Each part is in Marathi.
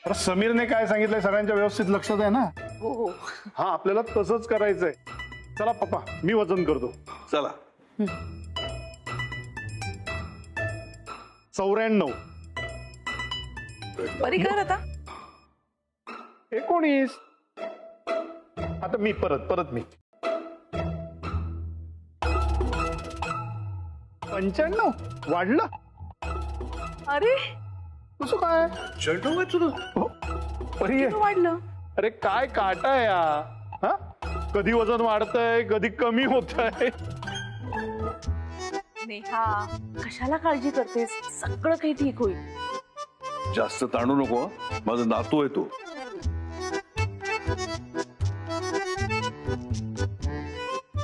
अरे समीरने काय सांगितलंय सगळ्यांच्या व्यवस्थित लक्षात आहे ना? हो हो. हा आपल्याला तसंच करायचंय. चला पप्पा मी वजन करतो. चला. 94. बरी कर आता. 19. आता मी परत मी 95 वाढलं. अरे कसं काय? चंटू आहे तुझं. हो, बरी आहे. वाढलं. अरे काय काटा आहे या. हा कधी वजन वाढतंय कधी कमी होतंय. नेहा कशाला काळजी करतेस, सगळं काही ठीक होईल. जास्त ताणू नको हं. माझा नातू आहे तो.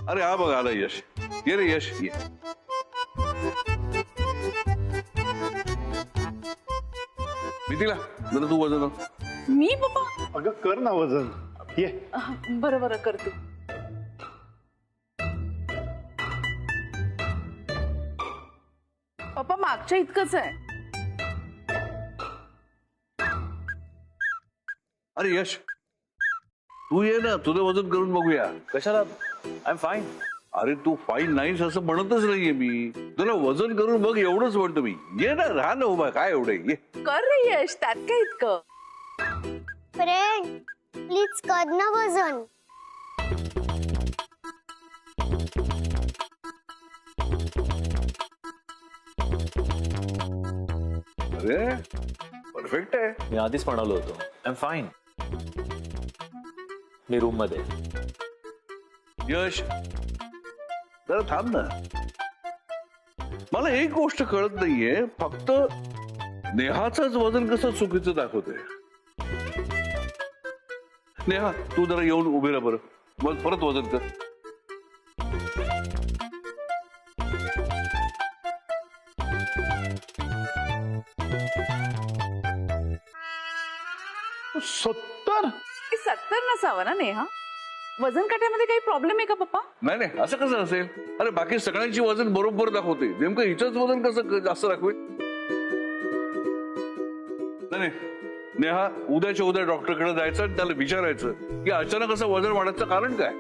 अरे हा बघ आला यश. ये रे यश ये. मिथिला जरा तू वजन. मी पप्पा. अगं कर ना वजन. ये बरं बरं करते. पप्पा मागच्या इतकंच आहे. अरे यश तू ये ना तुझं वजन करून बघूया. कशाला? I am fine. अरे तू फाईन नाहीस असं म्हणतच नाहीये मी. तुला वजन करून बघ एवढंच म्हणतो मी. ये ना राहा ना उभा काय एवढे ये. कर रे यश, त्यात काय इतकं. फ्रेंड प्लीज कर ना वजन. अरे परफेक्ट आहे. मी आधीच म्हणालो होतो I am fine. Me room मध्ये. यश जरा थांब ना. मला एक गोष्ट कळत नाहीये फक्त नेहाचंच वजन कसं चुकीचं दाखवतंय. नेहा तू जरा येऊन उभे राहा बरं. मग परत वजन कर. सत्तर. 70 नसावं ना नेहा. वजन काट्यामध्ये काही प्रॉब्लेम आहे का पप्पा? नाही नाही असं कसं असेल. अरे बाकी सगळ्यांची वजन बरोबर दाखवते. नेमकं हिचंच वजन कसं जास्त दाखवेल. नाही नेहा उद्याच्या उद्या डॉक्टरकडे जायचं आणि त्याला विचारायचं की अचानक असं वजन वाढायचं कारण काय.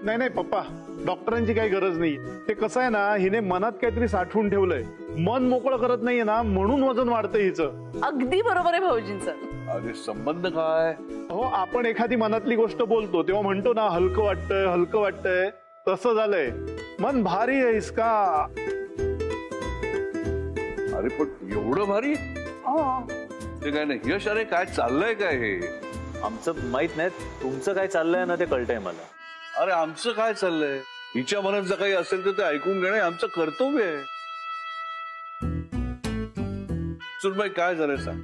नाही पप्पा डॉक्टरांची काही गरज नाही. ते कसं आहे ना हिने मनात काहीतरी साठवून ठेवलंय. मन मोकळं करत नाहीये ना म्हणून वजन वाढतंय हिचं. अगदी बरोबर आहे भाऊजींचं. अरे संबंध काय. हो आपण एखादी मनातली गोष्ट बोलतो तेव्हा म्हणतो ना हलकं वाटतंय. तसं झालंय. मन भारी आहे इसका. अरे पण एवढं भारी. ते काय नाही यश. अरे काय चाललंय काय हे. आमचं माहित नाही, तुमचं काय चाललंय ना ते कळतंय मला. अरे आमचं काय चाललंय. हिच्या मनात जर काही असेल तर ते ऐकून घेणं आमचं कर्तव्य आहे. सुनबाई काय झालंय सांग.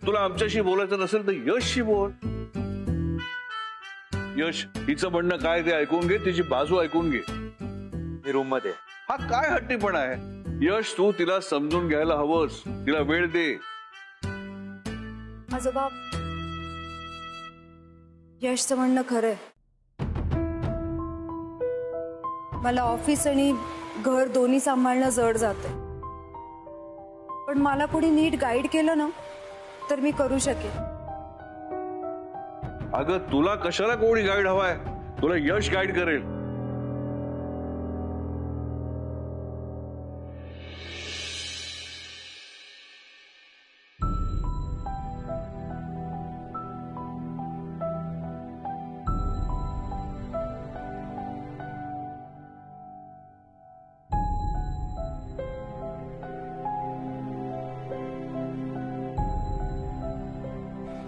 तुला आमच्याशी बोलायचं नसेल तर यशशी बोल. यश हिचं म्हणणं काय ते ऐकून घे. तिची बाजू ऐकून घे. मी रूम मध्ये. हा काय हट्टीपणा आहे. यश तू तिला समजून घ्यायला हवंस. तिला वेळ दे. आजोबा यशचं म्हणणं खरंय. मला ऑफिस आणि घर दोन्ही सांभाळणं जड जातंय. पण मला कोणी नीट गाईड केलं ना तर मी करू शकेन. अगं तुला कशाला कोणी गाईड हवाय. तुला यश गाईड करेल.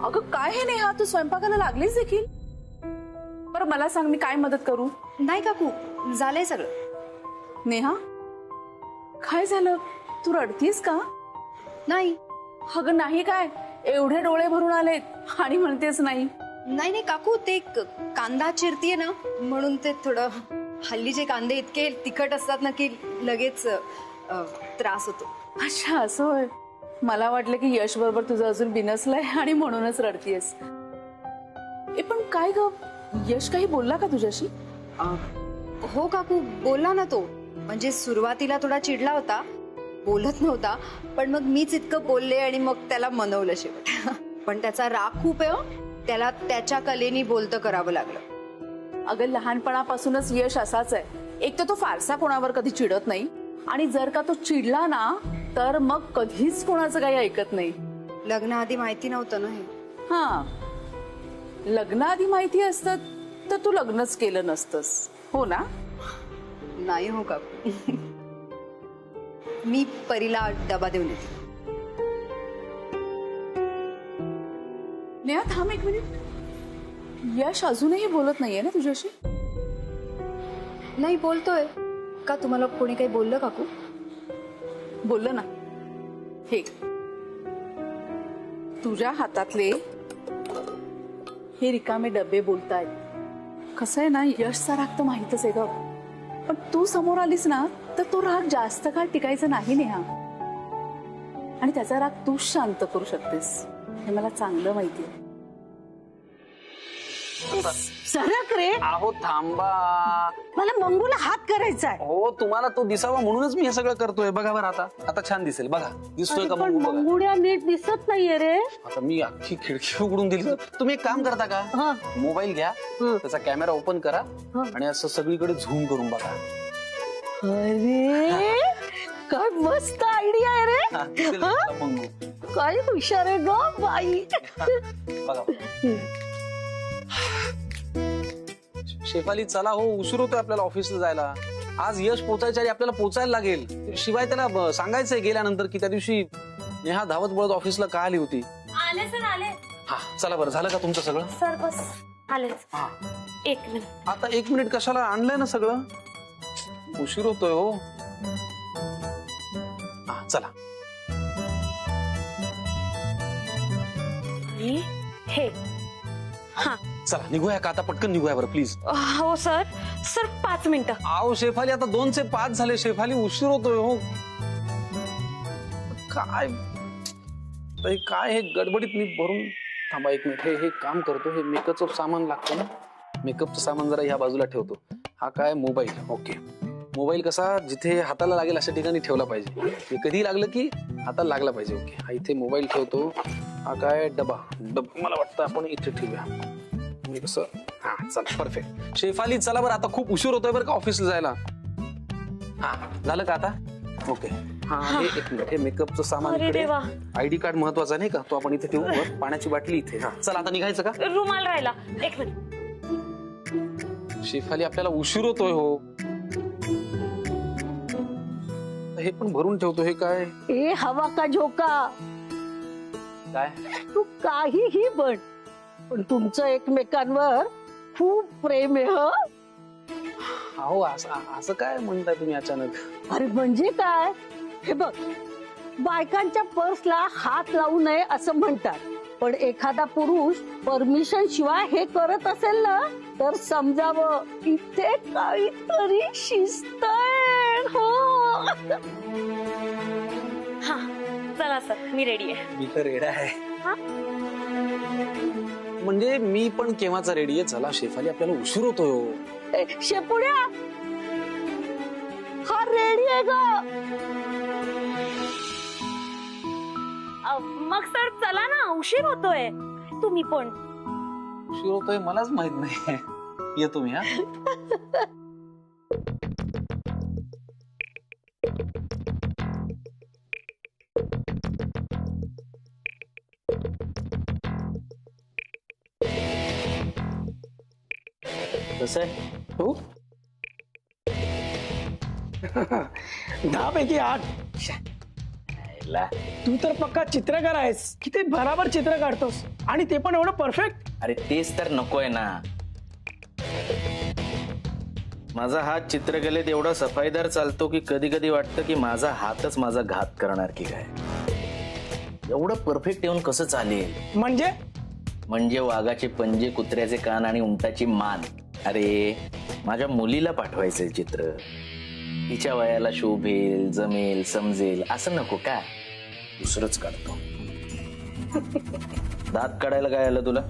अगं काय हे नेहा, तू स्वयंपाकाला लागलीच देखील. बरं मला सांग मी काय मदत करू. नाही काकू झालंय सगळं. नेहा काय झालं, तू रडतीस का? नाही अगं नाही काय, एवढे डोळे भरून आलेत आणि म्हणतेस नाही. नाही नाही काकू ते कांदा चिरतीये ना म्हणून ते थोडं. हल्लीचे कांदे इतके तिखट असतात ना की लगेच त्रास होतो. अच्छा असं होय. मला वाटलं की यश बरोबर तुझं अजून बिनसलंय आणि म्हणूनच रडतीयस. पण काय ग, यश काही बोलला का तुझ्याशी? हो काकू बोलला ना तो. म्हणजे सुरुवातीला थोडा चिडला होता, बोलत नव्हता. पण मग मीच इतकं बोलले आणि मग त्याला मनवलं शेवट. पण त्याचा राग खूप आहे हो. त्याला त्याच्या कलेनी बोलतं करावं लागलं. अगं लहानपणापासूनच यश असाच आहे. एक तर तो फारसा कोणावर कधी चिडत नाही आणि जर का तो चिडला ना तर मग कधीच कोणाचं काही ऐकत नाही. लग्नाआधी माहिती नव्हतं ना हे. हा, लग्नाआधी माहिती असतं तर तू लग्नच केलं नसतंस, हो ना? नाही हो काकू. मी परीला डबा देऊन येते. नेहा थांब एक मिनिट. यश अजूनही बोलत नाहीये ना तुझ्याशी? नाही बोलतोय का? तुम्हाला कोणी काही बोललं काकू? बोललं ना. हे तुझ्या हातातले हे रिकामे डबे बोलतायत. कसं आहे ना, यशचा राग तर माहितच आहे ग, पण तू समोर आलीस ना तर तो राग जास्त काळ टिकायचा नाही नेहा. आणि त्याचा राग तूच शांत करू शकतेस, हे मला चांगलं माहिती आहे. सरक रे. अहो थांबा. मला मंगूला हात करायचा आहे. हो तुम्हाला तो दिसावा म्हणूनच मी हे सगळं करतोय. बघा बरं आता छान दिसेल. बघा दिसतोय का पण मंगू? बघा. मंगुड्या नीट दिसत नाहीये रे. आता मी अख्खी खिडकी उघडून दिली. तुम्ही एक काम करता का? हा. मोबाईल घ्या, त्याचा कॅमेरा ओपन करा आणि असं सगळीकडे झूम करून बघा. अरे काय मस्त आयडिया आहे रे. हा, दिसेल तुम्हाला मंगू. काय हुशार आहे ग बाई. बघा शेफाली चला हो, उशीर होतोय आपल्याला ऑफिसला जायला. आज यश पोचायच्या आधी आपल्याला पोचायला लागेल. शिवाय त्याला सांगायचंय गेल्यानंतर की त्या दिवशी नेहा धावत बळत ऑफिसला का आली होती. आले सर आले. हा चला बरं, झालं का तुमचं सगळं? सर बस आले. हा एक मिनिट. आता 1 मिनिट कशाला आणलंय ना सगळं. उशीर होतोय हो. हा चला. हे हा चला निघूया का आता? पटकन निघूया बरं प्लीज. हो सर. सर 5 मिनिटं. आओ शेफाली आता 2 चे 5 झाले. शेफाली उशीर होतोय हो. काय काय हे गडबडीत मी भरून. थांबा 1 मिनिट. हे काम करतो. हे मेकअपचं सामान लागतं ना, मेकअपचं सामान जरा ह्या बाजूला ठेवतो. हा काय मोबाईल. ओके, मोबाईल कसा जिथे हाताला लागेल अशा ठिकाणी ठेवला पाहिजे. हे कधी लागलं की हाताला लागला पाहिजे. ओके, हा इथे मोबाईल ठेवतो. हा काय डबा मला वाटतं आपण इथे ठेवूया. कसं हा चला परफेक्ट. शेफाली चला बरं, आता खूप उशीर होतोय बरं का ऑफिसला जायला. हा झालं का आता? ओके. हा हे 1 मिनिट. हे मेकअपचं सामान अरे इकडे. देवा. आयडी कार्ड महत्वाचा नाही का, तो आपण इथे ठेवू. वर पाण्याची बाटली इथे. हा चला आता निघायचं का? रुमाल राहिला. एक मिनिट. शेफाली आपल्याला उशीर होतोय हो. हे पण भरून ठेवतो. हे काय ए हवा का झोका. काय? तू काहीही बन, पण तुमचं एकमेकांवर खूप प्रेम आहे. ह अहो असं काय म्हणताय तुम्ही अचानक? अरे म्हणजे काय, हे बघ, बायकांच्या पर्सला हात लावू नये असं म्हणतात, पण एखादा पुरुष परमिशन शिवाय हे करत असेल ना तर समजावं इथे काहीतरी शिस्त आहे. हो हा चला सर, मी रेडी आहे. मी तर रेडी आहे. हा? म्हणजे मी पण केव्हाचा रेडी आहे. चला शेफाली आपल्याला उशीर होतोय हो. ए, शेपुड्या हा रेडी आहे ग. मग सर चला ना, उशीर होतोय. तुम्ही पण. उशीर होतोय मलाच माहित नाही. येतो मी. हा कसं आहे? हो 10 पैकी 8. तू तर पक्का चित्रकार आहेस. किती बराबर चित्र काढतोस आणि ते पण एवढं परफेक्ट. अरे तेच तर नकोय ना. माझा हात चित्रकलेत एवढा सफाईदार चालतो की कधी कधी वाटतं की माझा हातच माझा घात करणार की काय. एवढं परफेक्ट येऊन कसं चालेल? म्हणजे वाघाचे पंजे, कुत्र्याचे कान आणि उंटाची मान. अरे माझ्या मुलीला पाठवायचंय चित्र. तिच्या वयाला शोभेल, जमेल, समजेल असं नको का? दुसरंच काढतो. दात काढायला काय आलं तुला?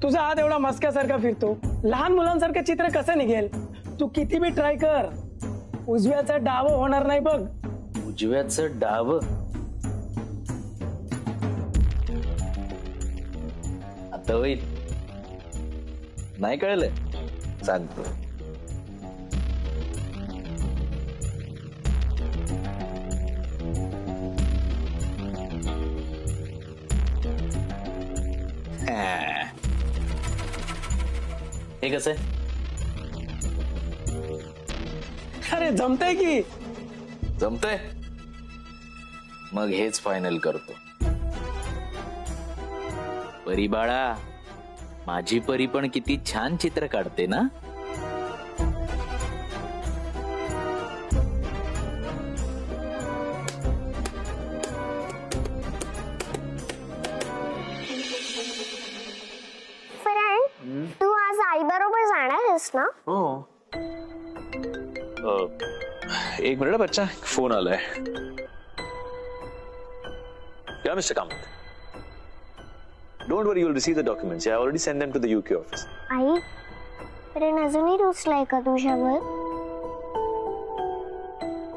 तुझा हात एवढा मस्क्यासारखा फिरतो, लहान मुलांसारखं चित्र कसं निघेल? तू किती बी ट्राय कर, उजव्याचा डाव होणार नाही बघ. उजव्याचं डाव? आता होईल. नाही कळलं सांगतो. हे कसं आहे? अरे जमतंय की. जमतंय? मग हेच फायनल करतो. परी बाळा, माझी परी पण किती छान चित्र काढते ना. फ्रेंड, तू आज आई बरोबर जाणार आहेस ना? हो. एक मिनिट बच्चा, फोन आलाय. या mister Kamat. Don't worry, you'll receive the documents. I already sent them to the UK office. I, friend अजूनही रुसलाय का तुझ्यावर?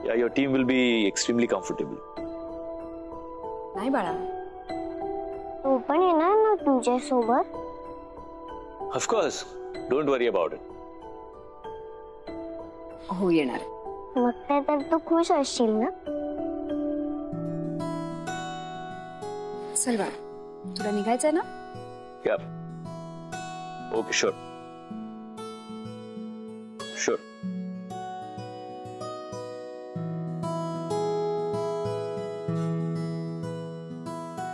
Yeah, your team will be extremely comfortable. नाही बाळा, तू पण येणार ना तुझ्यासोबत? Of course. Don't worry about it. हो येणार. मग ते तर तू खुश असशील ना? चल बाळा, तुला निघायचंय ना? Yeah. Okay, sure. Sure.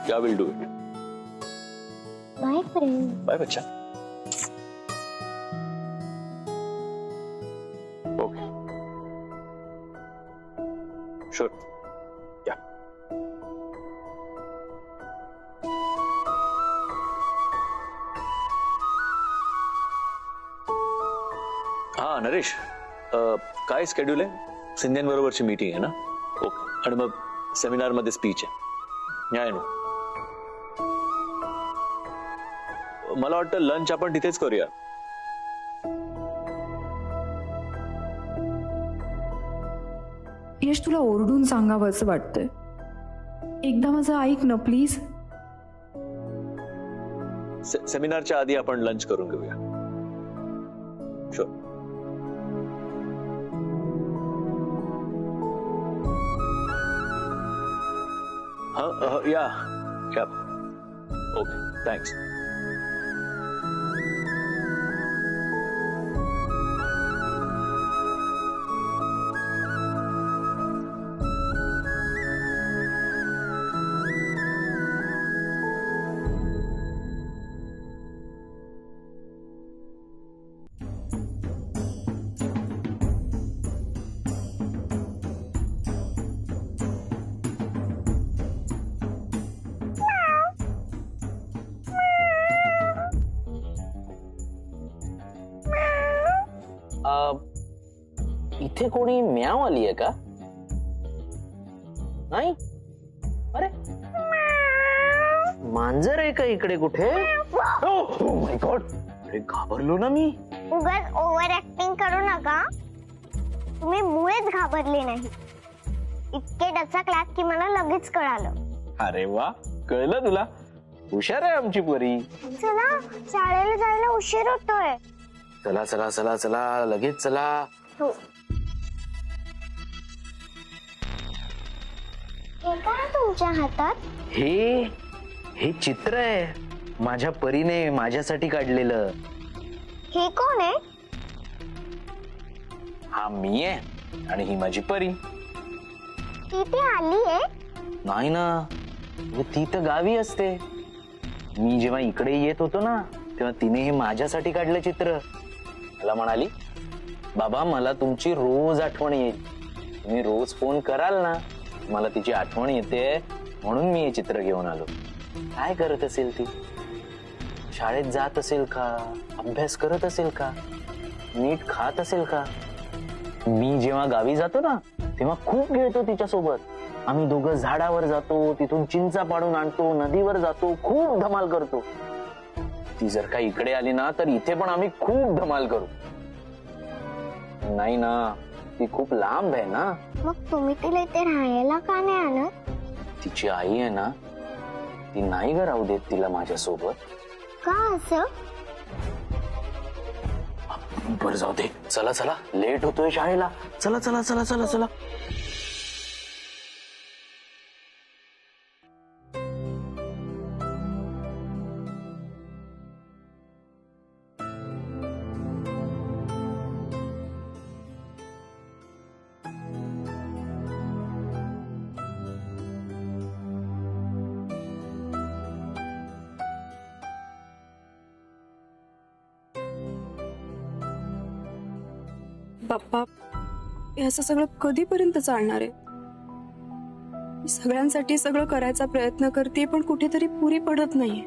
Yeah, we'll do it. Bye friend. Bye, बच्चा. Okay. Sure. Yeah. हा नरेश, काय स्केड्यूल आहे? सिंधियन बरोबरची मीटिंग आहे ना? ओके. आणि मग सेमिनार मध्ये स्पीच आहे. या ना. मला वाटतं लंच आपण तिथेच करूया. यश, तुला ओरडून सांगावं असं वाटतंय. एकदा माझं ऐक ना प्लीज. सेमिनारच्या आधी आपण लंच करून घेऊया. शुअर. या. Okay, thanks. इथे कोणी म्याव आली आहे का? नाही. अरे मांजर आहे का इकडे कुठे? ओह माय गॉड, अरे घाबरलो ना मी. उगाच ओव्हर ऍक्टिंग करू नका. तुम्ही मुळेच घाबरले नाही. इतके डचकलात की मला लगेच कळालं. अरे वा, कळलं तुला. हुशार आहे आमची परी. चला, शाळेला जायला उशीर होतोय. चला चला चला चला, लगेच चला. हो. हे काय तुमच्या हातात? हे चित्र आहे माझ्या परीने माझ्यासाठी काढलेलं. हे कोण आहे? हा मी आहे आणि ही माझी परी. ती ती आली आहे? नाही ना, ती तर गावी असते. मी जेव्हा इकडे येत होतो ना, तेव्हा तिने हे माझ्यासाठी काढलं चित्र. मला म्हणाली, बाबा मला तुमची रोज आठवण येईल. तुम्ही रोज फोन कराल ना, मला तिची आठवण येते, म्हणून मी हे चित्र घेऊन आलो. काय करत असेल ती? शाळेत जात असेल का? अभ्यास करत असेल का? नीट खात असेल का? मी जेव्हा गावी जातो ना, तेव्हा खूप खेळतो तिच्यासोबत. आम्ही दोघं झाडावर जातो, तिथून चिंचा पाडून आणतो, नदीवर जातो, खूप धमाल करतो. ती जर का इकडे आली ना, तर इथे पण आम्ही खूप धमाल करू. नाही ना, ती खूप लांब आहे ना. मग तुम्ही तिला इथे राहायला का नाही आणत? तिची आई आहे ना, ती नाही ग राहू देत तिला माझ्यासोबत. का असं? बरं जाऊ दे, चला चला, लेट होतोय शाळेला. चला चला चला चला चला. बाप्पा, हे असं सगळं कधीपर्यंत चालणार आहे? मी सगळ्यांसाठी सगळं करायचा प्रयत्न करते, पण कुठेतरी पुरी पडत नाहीये.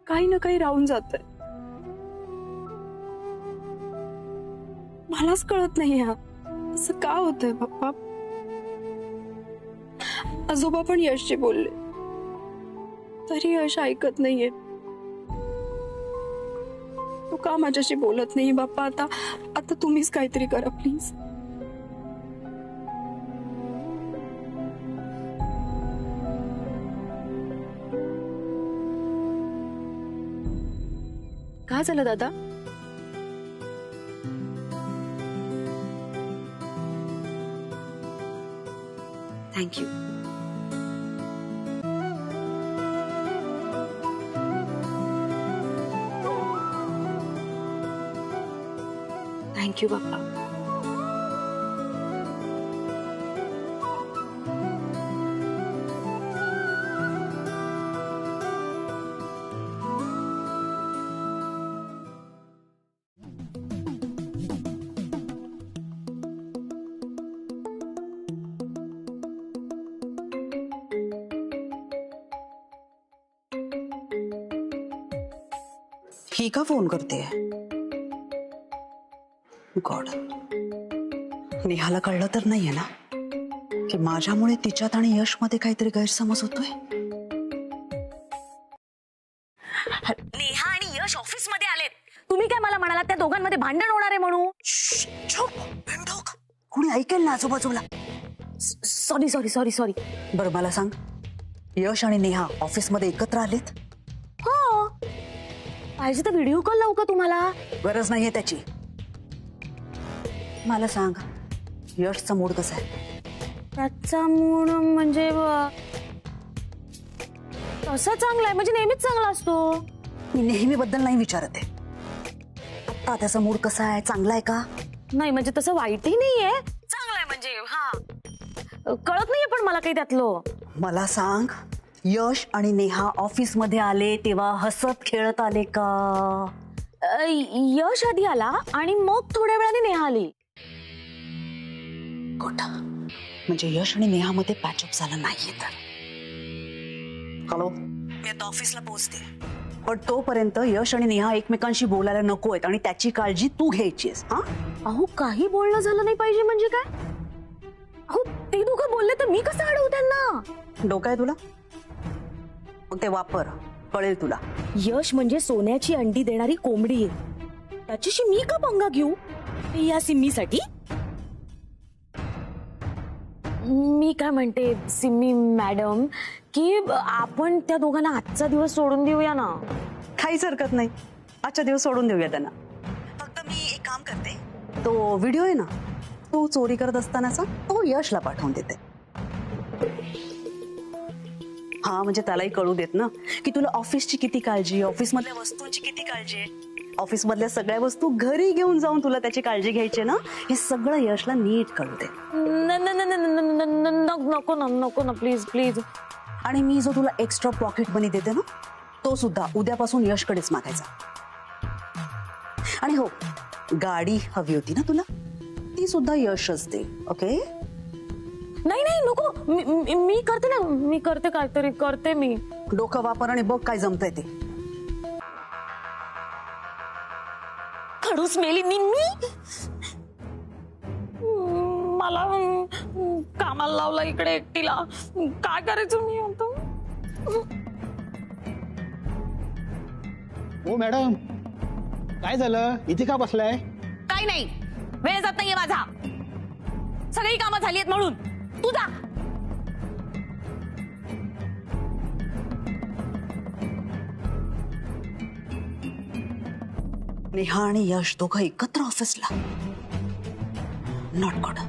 काही ना काही राहून जातंय. मलाच कळत नाही असं का होतंय बाप्पा. आजोबा पण यशची बोलले, तरी यश ऐकत नाहीये. तू का माझ्याशी बोलत नाही बाप्पा? आता तुम्हीच काहीतरी करा प्लीज. काय झालं दादा? थँक्यू. थँक्यू बाप्पा. ही का फोन करते? गॉड, नेहाला कळलं तर नाहीये ना की माझ्यामुळे तिच्यात आणि यश मध्ये काहीतरी गैरसमज होतोय? नेहा आणि यश ऑफिस मध्ये आलेत. तुम्ही काय मला म्हणालात त्या दोघांमध्ये भांडण होणार आहे म्हणून? कोणी ऐकेल ना आजूबाजूला. Sorry sorry sorry sorry. बरं मला सांग, यश आणि नेहा ऑफिस मध्ये एकत्र आलेत? हो, पाहिजे तर व्हिडिओ कॉल लावू का तुम्हाला? गरज नाहीये त्याची. मला सांग, यशचा मूड कसा आहे? त्याचा मूड म्हणजे तसा चांगला आहे, म्हणजे नेहमीच चांगला असतो. मी नेहमी बद्दल नाही विचारत आहे. आता त्याचा मूड कसा आहे? चांगला आहे का? नाही म्हणजे तसं वाईटही नाहीये, चांगला आहे. म्हणजे हा, कळत नाहीये पण मला काही त्यातलं. मला सांग, यश आणि नेहा ऑफिस मध्ये आले तेव्हा हसत खेळत आले का? यश आधी आला आणि मग थोड्या वेळाने नेहा आली. खोटा, म्हणजे यश आणि नेहा मध्ये पॅचअप झालं नाहीये तर. हॅलो, मी आता ऑफिसला पोहोचते, पण तोपर्यंत यश आणि नेहा एकमेकांशी बोलायला नको आहेत आणि त्याची काळजी तू घ्यायचीस. हा, अहो काही बोलणं झालं नाही पाहिजे म्हणजे काय? अहो ते दोघं बोलले तर मी कसं अडवू त्यांना? डोकं आहे तुला? मग ते वापर, कळेल तुला. यश म्हणजे सोन्याची अंडी देणारी कोंबडी आहे, त्याच्याशी मी का पंगा घेऊ या सिम्मीसाठी? मी काय म्हणते सिम्मी मॅडम, की आपण त्या दोघांना आजचा दिवस सोडून देऊया ना. काहीच हरकत नाही, आजच्या दिवस सोडून देऊया त्यांना. फक्त मी एक काम करते, तो व्हिडिओ आहे ना तू चोरी करत असतानाचा, तो यशला पाठवून देते. हा, म्हणजे त्यालाही कळू देत ना की तुला ऑफिसची किती काळजी, ऑफिस मधल्या वस्तूंची किती काळजी आहे. ऑफिस मधल्या सगळ्या वस्तू घरी घेऊन जाऊन तुला त्याची काळजी घ्यायची ना, हे सगळं यशला नीट कळू दे. नको ना, नको ना, प्लीज प्लीज. आणि मी जो तुला एक्स्ट्रा पॉकेट मनी देते ना, तो सुद्धा उद्यापासून यशकडेच मागायचा. आणि हो, गाडी हवी होती ना तुला, ती सुद्धा यशच दे. ओके? नाही नाही नको, मी करते ना, मी करते, काहीतरी करते मी. डोकं वापर आणि बघ काय जमतंय ते. खडूस मेली निम्मी. मला कामाला लावला इकडे एकटीला, काय करायचं मी आता? हो मॅडम, काय झालं? इथे का बसलाय? काही नाही, वेळ जात नाहीये माझा. सगळी कामं झाली आहेत म्हणून. तू जा. नेहा आणि यश दोघं एकत्र ऑफिसला. Not good.